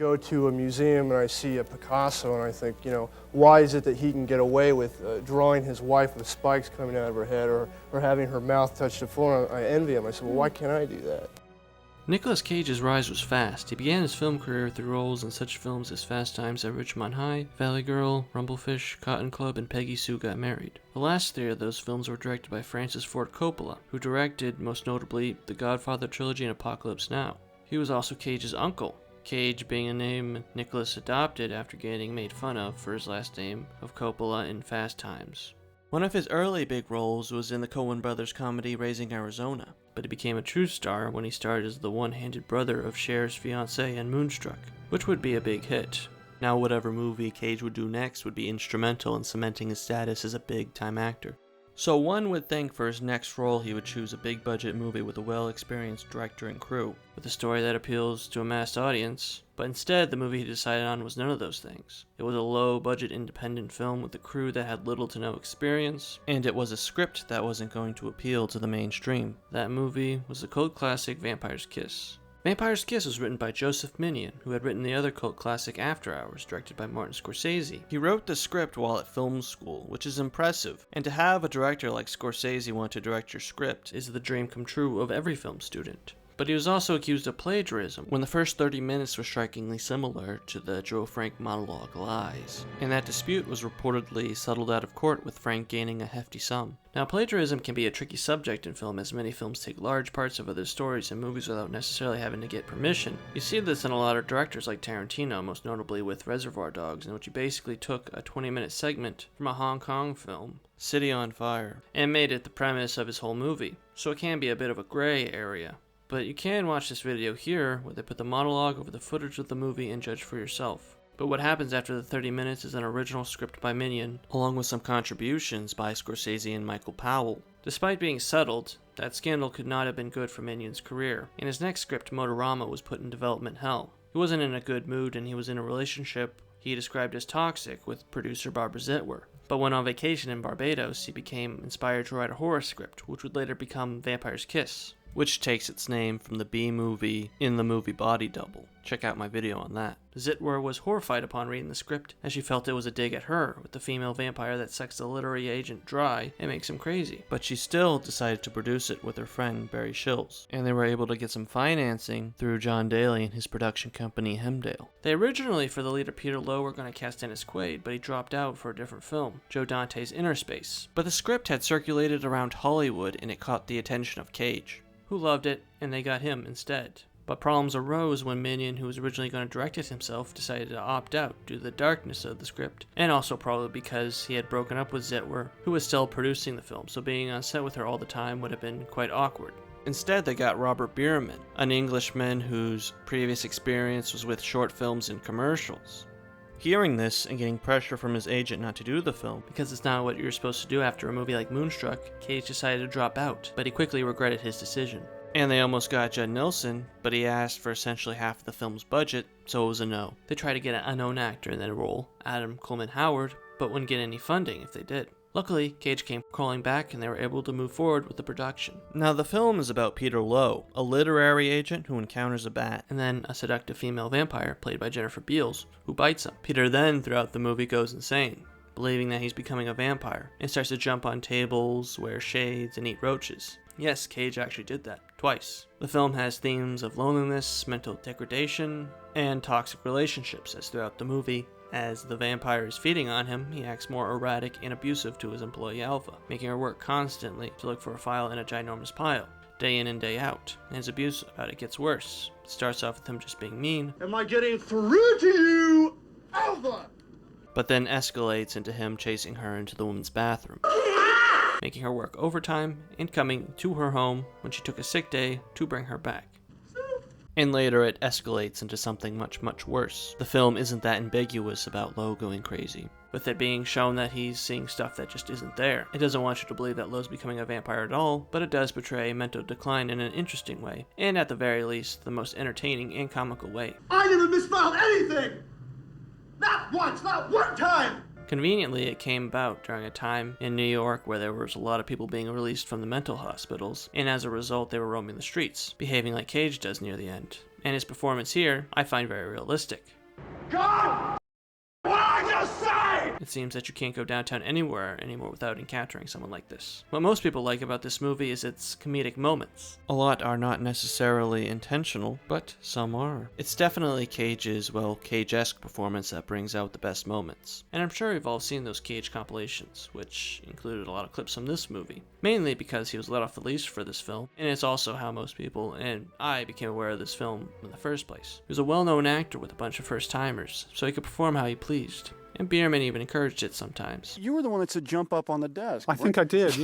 go to a museum and I see a Picasso and I think, you know, why is it that he can get away with drawing his wife with spikes coming out of her head or having her mouth touch the floor? I envy him. I said, well, why can't I do that? Nicolas Cage's rise was fast. He began his film career through roles in such films as Fast Times at Ridgemont High, Valley Girl, Rumblefish, Cotton Club, and Peggy Sue Got Married. The last three of those films were directed by Francis Ford Coppola, who directed, most notably, the Godfather trilogy and Apocalypse Now. He was also Cage's uncle, Cage being a name Nicolas adopted after getting made fun of for his last name of Coppola in Fast Times. One of his early big roles was in the Coen brothers comedy Raising Arizona, but he became a true star when he starred as the one-handed brother of Cher's fiancée in Moonstruck, which would be a big hit. Now whatever movie Cage would do next would be instrumental in cementing his status as a big-time actor. So one would think for his next role he would choose a big-budget movie with a well-experienced director and crew, with a story that appeals to a mass audience, but instead the movie he decided on was none of those things. It was a low-budget independent film with a crew that had little to no experience, and it was a script that wasn't going to appeal to the mainstream. That movie was the cult classic Vampire's Kiss. Vampire's Kiss was written by Joseph Minion, who had written the other cult classic After Hours, directed by Martin Scorsese. He wrote the script while at film school, which is impressive, and to have a director like Scorsese want to direct your script is the dream come true of every film student. But he was also accused of plagiarism when the first 30 minutes were strikingly similar to the Joe Frank monologue Lies, and that dispute was reportedly settled out of court with Frank gaining a hefty sum. Now, plagiarism can be a tricky subject in film, as many films take large parts of other stories and movies without necessarily having to get permission. You see this in a lot of directors like Tarantino, most notably with Reservoir Dogs, in which he basically took a 20-minute segment from a Hong Kong film, City on Fire, and made it the premise of his whole movie. So it can be a bit of a gray area. But you can watch this video here, where they put the monologue over the footage of the movie and judge for yourself. But what happens after the 30 minutes is an original script by Minion, along with some contributions by Scorsese and Michael Powell. Despite being settled, that scandal could not have been good for Minion's career, and his next script, Motorama, was put in development hell. He wasn't in a good mood, and he was in a relationship he described as toxic with producer Barbara Zitwer. But when on vacation in Barbados, he became inspired to write a horror script, which would later become Vampire's Kiss, which takes its name from the B-movie in the movie Body Double. Check out my video on that. Zitwer was horrified upon reading the script, as she felt it was a dig at her, with the female vampire that sucks the literary agent dry and makes him crazy. But she still decided to produce it with her friend Barry Shills, and they were able to get some financing through John Daly and his production company Hemdale. They originally, for the leader Peter Lowe, were going to cast Dennis Quaid, but he dropped out for a different film, Joe Dante's Inner Space. But the script had circulated around Hollywood and it caught the attention of Cage, who loved it, and they got him instead. But problems arose when Minion, who was originally going to direct it himself, decided to opt out due to the darkness of the script, and also probably because he had broken up with Zitwer, who was still producing the film, so being on set with her all the time would have been quite awkward. Instead, they got Robert Bierman, an Englishman whose previous experience was with short films and commercials. Hearing this and getting pressure from his agent not to do the film, because it's not what you're supposed to do after a movie like Moonstruck, Cage decided to drop out, but he quickly regretted his decision. And they almost got Judd Nelson, but he asked for essentially half the film's budget, so it was a no. They tried to get an unknown actor in that role, Adam Coleman Howard, but wouldn't get any funding if they did. Luckily, Cage came crawling back and they were able to move forward with the production. Now, the film is about Peter Lowe, a literary agent who encounters a bat, and then a seductive female vampire, played by Jennifer Beals, who bites him. Peter then, throughout the movie, goes insane, believing that he's becoming a vampire, and starts to jump on tables, wear shades, and eat roaches. Yes, Cage actually did that, twice. The film has themes of loneliness, mental degradation, and toxic relationships, as throughout the movie, as the vampire is feeding on him, he acts more erratic and abusive to his employee Alpha, making her work constantly to look for a file in a ginormous pile, day in and day out. And his abuse about it gets worse. It starts off with him just being mean. Am I getting through to you, Alpha? But then escalates into him chasing her into the woman's bathroom, making her work overtime and coming to her home when she took a sick day to bring her back. And later it escalates into something much, much worse. The film isn't that ambiguous about Lowe going crazy, with it being shown that he's seeing stuff that just isn't there. It doesn't want you to believe that Lowe's becoming a vampire at all, but it does portray mental decline in an interesting way, and at the very least, the most entertaining and comical way. I never misspelled anything! Not once, not one time! Conveniently, it came about during a time in New York where there was a lot of people being released from the mental hospitals, and as a result, they were roaming the streets, behaving like Cage does near the end. And his performance here, I find very realistic. God! What did I just say? It seems that you can't go downtown anywhere anymore without encountering someone like this. What most people like about this movie is its comedic moments. A lot are not necessarily intentional, but some are. It's definitely Cage's, well, Cage-esque performance that brings out the best moments. And I'm sure we've all seen those Cage compilations, which included a lot of clips from this movie. Mainly because he was let off the leash for this film, and it's also how most people, and I, became aware of this film in the first place. He was a well-known actor with a bunch of first-timers, so he could perform how he pleased. And Bierman even encouraged it sometimes. You were the one that said jump up on the desk. I think I did.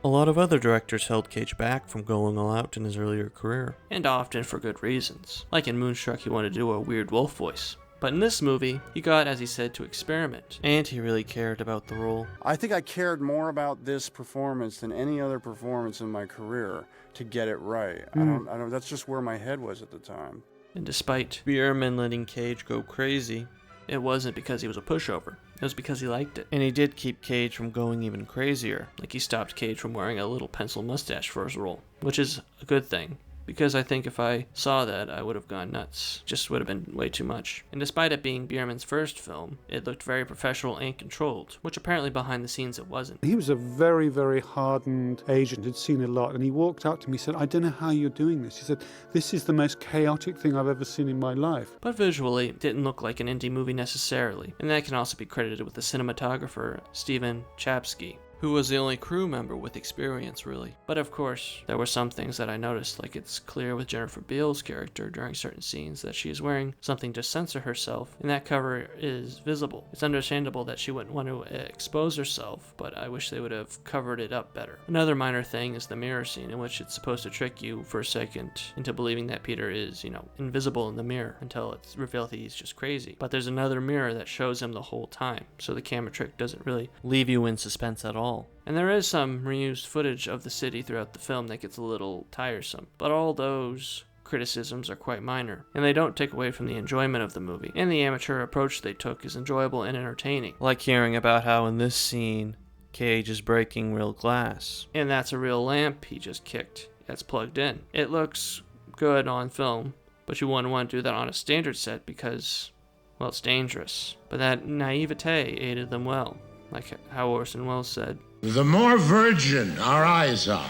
A lot of other directors held Cage back from going all out in his earlier career, and often for good reasons. Like in Moonstruck, he wanted to do a weird wolf voice. But in this movie, he got, as he said, to experiment, and he really cared about the role. I think I cared more about this performance than any other performance in my career to get it right. I don't. That's just where my head was at the time. And despite Bierman letting Cage go crazy, it wasn't because he was a pushover. It was because he liked it. And he did keep Cage from going even crazier. Like he stopped Cage from wearing a little pencil mustache for his role, which is a good thing. Because I think if I saw that, I would have gone nuts. Just would have been way too much. And despite it being Bierman's first film, it looked very professional and controlled, which apparently behind the scenes it wasn't. He was a very, very hardened agent, had seen a lot, and he walked up to me and said, I don't know how you're doing this. He said, this is the most chaotic thing I've ever seen in my life. But visually, it didn't look like an indie movie necessarily, and that can also be credited with the cinematographer, Steven Chapsky, who was the only crew member with experience, really. But of course, there were some things that I noticed, like it's clear with Jennifer Beals' character during certain scenes that she is wearing something to censor herself, and that cover is visible. It's understandable that she wouldn't want to expose herself, but I wish they would have covered it up better. Another minor thing is the mirror scene, in which it's supposed to trick you for a second into believing that Peter is, invisible in the mirror until it's revealed that he's just crazy. But there's another mirror that shows him the whole time, so the camera trick doesn't really leave you in suspense at all. And there is some reused footage of the city throughout the film that gets a little tiresome, but all those criticisms are quite minor, and they don't take away from the enjoyment of the movie, and the amateur approach they took is enjoyable and entertaining. Like hearing about how in this scene, Cage is breaking real glass, and that's a real lamp he just kicked that's plugged in. It looks good on film, but you wouldn't want to do that on a standard set because, well, it's dangerous. But that naivete aided them well, like how Orson Welles said. The more virgin our eyes are,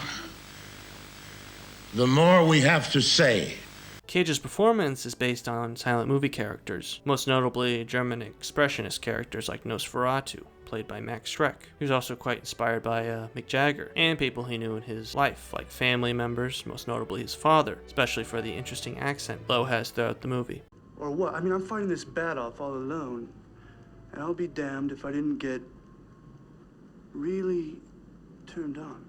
the more we have to say. Cage's performance is based on silent movie characters, most notably German expressionist characters like Nosferatu, played by Max Schreck. He was also quite inspired by Mick Jagger, and people he knew in his life, like family members, most notably his father, especially for the interesting accent Lowe has throughout the movie. Or what? I mean, I'm fighting this bat off all alone, and I'll be damned if I didn't get really turned on.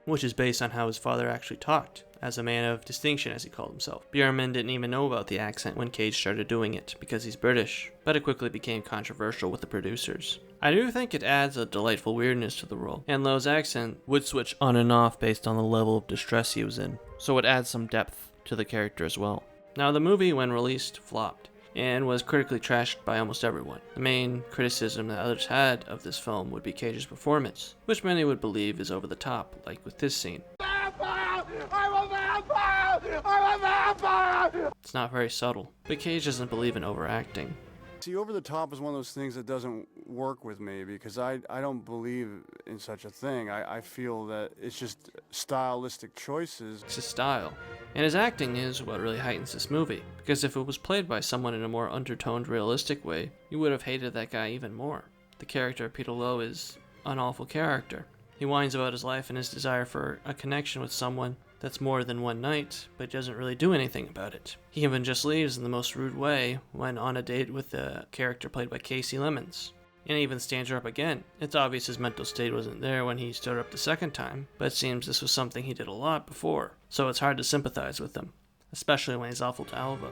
Which is based on how his father actually talked, as a man of distinction, as he called himself. Bierman didn't even know about the accent when Cage started doing it, because he's British, but it quickly became controversial with the producers. I do think it adds a delightful weirdness to the role, and Lowe's accent would switch on and off based on the level of distress he was in, so it adds some depth to the character as well. Now, the movie, when released, flopped, and was critically trashed by almost everyone. The main criticism that others had of this film would be Cage's performance, which many would believe is over the top, like with this scene. Vampire! I'm a vampire! I'm a vampire! It's not very subtle, but Cage doesn't believe in overacting. See, over the top is one of those things that doesn't work with me because I don't believe in such a thing. I feel that it's just stylistic choices. It's his style. And his acting is what really heightens this movie, because if it was played by someone in a more undertoned, realistic way, you would have hated that guy even more. The character, Peter Lowe, is an awful character. He whines about his life and his desire for a connection with someone that's more than one night, but doesn't really do anything about it. He even just leaves in the most rude way when on a date with the character played by Casey Lemons. And even stands her up again. It's obvious his mental state wasn't there when he stood her up the second time, but it seems this was something he did a lot before, so it's hard to sympathize with him, especially when he's awful to Alva.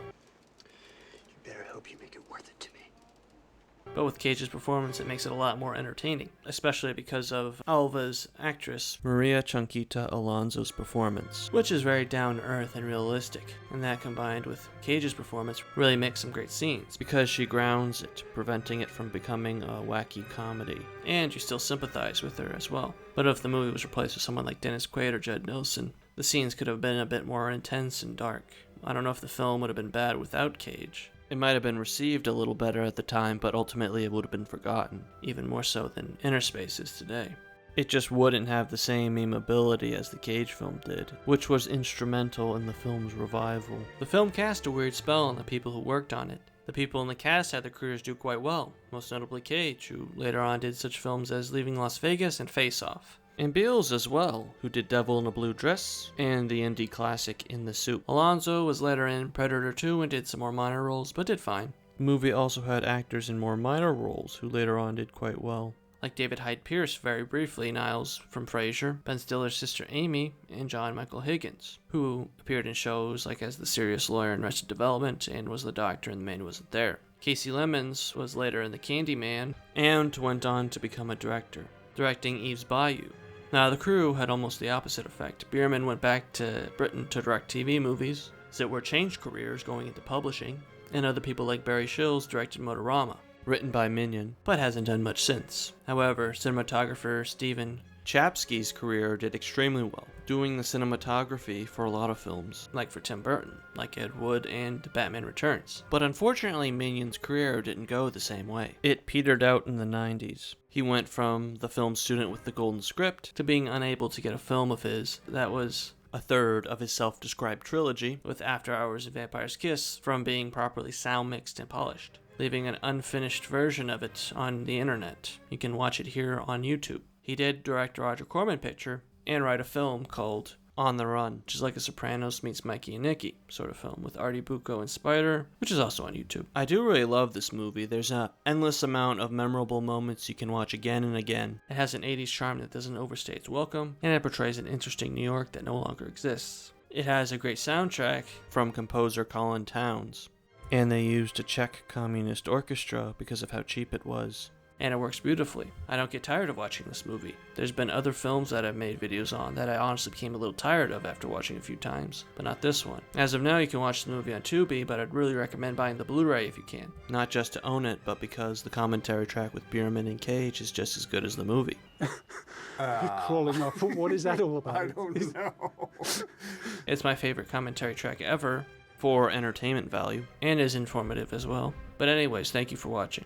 You better hope you make it worth it to me. But with Cage's performance, it makes it a lot more entertaining, especially because of Alva's actress, Maria Chunquita Alonso's performance, which is very down-to-earth and realistic, and that combined with Cage's performance really makes some great scenes, because she grounds it, preventing it from becoming a wacky comedy, and you still sympathize with her as well. But if the movie was replaced with someone like Dennis Quaid or Judd Nelson, the scenes could have been a bit more intense and dark. I don't know if the film would have been bad without Cage. It might have been received a little better at the time, but ultimately it would have been forgotten, even more so than Inner Space is today. It just wouldn't have the same memeability as the Cage film did, which was instrumental in the film's revival. The film cast a weird spell on the people who worked on it. The people in the cast had their careers do quite well, most notably Cage, who later on did such films as Leaving Las Vegas and Face Off. And Beals as well, who did Devil in a Blue Dress and the indie classic In the Soup. Alonso was later in Predator 2 and did some more minor roles, but did fine. The movie also had actors in more minor roles who later on did quite well, like David Hyde Pierce very briefly, Niles from Frasier, Ben Stiller's sister Amy, and John Michael Higgins, who appeared in shows like as the serious lawyer in Arrested Development and was the doctor in The Man Who Wasn't There. Casey Lemons was later in The Candyman and went on to become a director, directing Eve's Bayou. Now, the crew had almost the opposite effect. Bierman went back to Britain to direct TV movies, Zitwer changed careers going into publishing, and other people like Barry Shills directed Motorama, written by Minion, but hasn't done much since. However, cinematographer Stephen Chapsky's career did extremely well, doing the cinematography for a lot of films, like for Tim Burton, like Ed Wood and Batman Returns. But unfortunately, Minion's career didn't go the same way. It petered out in the 90s. He went from the film student with the golden script to being unable to get a film of his that was a third of his self-described trilogy, with After Hours and Vampire's Kiss, from being properly sound mixed and polished, leaving an unfinished version of it on the internet. You can watch it here on YouTube. He did direct a Roger Corman picture and write a film called On the Run, which is like a Sopranos meets Mikey and Nicky sort of film with Artie Bucco and Spider, which is also on YouTube. I do really love this movie. There's an endless amount of memorable moments you can watch again and again. It has an 80s charm that doesn't overstay its welcome, and it portrays an interesting New York that no longer exists. It has a great soundtrack from composer Colin Towns, and they used a Czech communist orchestra because of how cheap it was. And it works beautifully. I don't get tired of watching this movie. There's been other films that I've made videos on that I honestly became a little tired of after watching a few times, but not this one. As of now, you can watch the movie on Tubi, but I'd really recommend buying the Blu-ray if you can. Not just to own it, but because the commentary track with Bierman and Cage is just as good as the movie. Crawling up. What is that all about? I don't know. It's my favorite commentary track ever for entertainment value, and is informative as well. But anyways, thank you for watching.